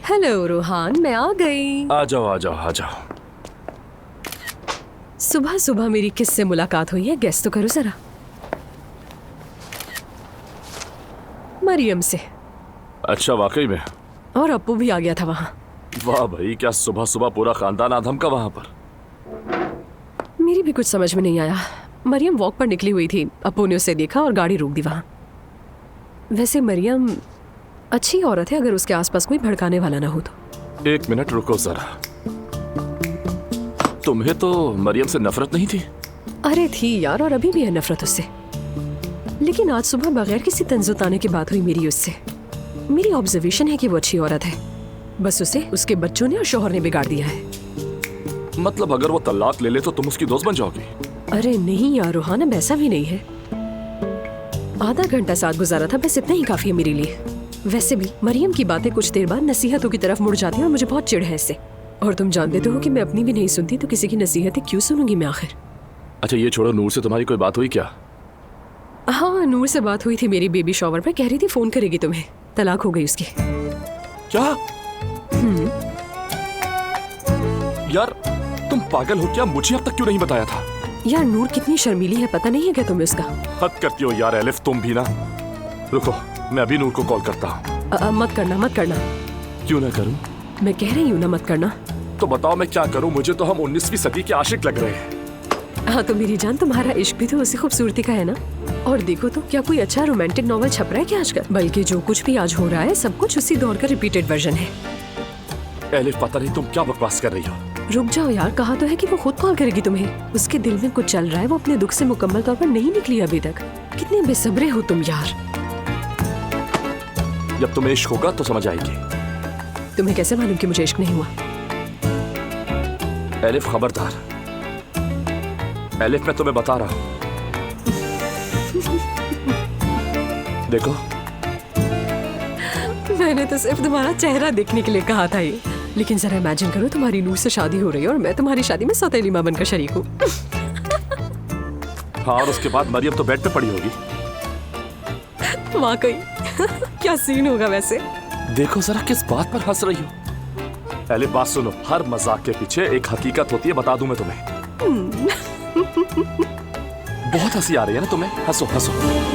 Hello Ruhaan, मैं आ गई। आ जाओ आ जाओ आ जाओ। सुबह सुबह मेरी किससे मुलाकात हुई है, गेस तो करो जरा। मरियम से। अच्छा, वाकई में? और अप्पू भी आ गया था वहाँ। वाह भाई, क्या सुबह सुबह पूरा खानदान आधम का वहाँ पर। मेरी भी कुछ समझ में नहीं आया। मरियम वॉक पर निकली हुई थी, अप्पू ने उसे देखा और गाड़ी रोक दी वहाँ। वैसे मरियम अच्छी औरत है, अगर उसके आसपास कोई भड़काने वाला ना हो तो। एक मिनट रुको जरा। तुम्हें तो मरियम से नफरत नहीं थी? अरे थी यार, और अभी भी है नफरत उससे। लेकिन आज सुबह बगैर किसी तंजुताने की बात हुई मेरी उससे। मेरी ऑब्जर्वेशन है कि वो अच्छी औरत है, बस उसे उसके बच्चों ने और शोहर ने बिगाड़ दिया है। मतलब अगर वो तलाक ले ले तो तुम उसकी दोस्त बन जाओगी? अरे नहीं यार रोहान, अब ऐसा भी नहीं है। आधा घंटा साथ गुजारा था, बस इतना ही काफी है मेरे लिए। वैसे भी मरियम की बातें कुछ देर बाद नसीहतों की तरफ मुड़ जाती हैं और मुझे बहुत चिढ़ है इससे। और तुम जानते तो हो कि मैं अपनी भी नहीं सुनती, तो किसी की नसीहतें क्यों सुनूंगी मैं आखिर। अच्छा ये छोड़ो, नूर से तुम्हारी कोई बात हुई क्या? हाँ, नूर से बात हुई थी मेरी बेबी शॉवर पर। कह रही थी फोन करेगी तुम्हें, तलाक हो गई उसकी। क्या? यार तुम पागल हो क्या? मुझे अब तक क्यों नहीं बताया था? यार नूर कितनी शर्मीली है, पता नहीं है क्या तुम्हें उसका? हद करती हो यार एलिफ, तुम भी ना। रुको, मैं अभी नूर को कॉल करता हूँ। मत करना मत करना। क्यों ना करूँ? मैं कह रही हूँ ना, मत करना। तो बताओ मैं क्या करूँ? मुझे तो हम 19वीं सदी के आशिक लग रहे हैं। हाँ तो मेरी जान, तुम्हारा इश्क भी तो उसी खूबसूरती का है ना। और देखो तो क्या कोई अच्छा रोमांटिक नॉवल छप रहा है क्या आजकल? बल्कि जो कुछ भी आज हो रहा है सब कुछ उसी दौर का रिपीटेड वर्जन है। एलिफ पता नहीं तुम क्या बकवास कर रही हो। रुक जाओ यार, कहा तो है कि वो खुद कॉल करेगी तुम्हें। उसके दिल में कुछ चल रहा है, वो अपने दुख से मुकम्मल तौर पर नहीं निकली अभी तक। कितने बेसब्रे हो तुम यार। जब तुम्हें इश्क होगा तो समझ आएगी। तुम्हें कैसे मालूम कि मुझे इश्क नहीं हुआ? एलिफ खबरदार। एलिफ मैं तुम्हें बता रहा हूँ। देखो मैंने तो सिर्फ तुम्हारा चेहरा देखने के लिए कहा था ये। लेकिन जरा इमेजिन करो, तुम्हारी नूर से शादी हो रही है और मैं तुम्हारी शादी में सौतेली मां बनकर शरीक हूँ। हाँ, और उसके बाद मरियम तो बेड पे पड़ी होगी। वाकई क्या सीन होगा वैसे। देखो जरा किस बात पर हंस रही हो। एलिफ बात सुनो, हर मजाक के पीछे एक हकीकत होती है, बता दूं मैं तुम्हें। बहुत हंसी आ रही है ना तुम्हें? हंसो हंसो।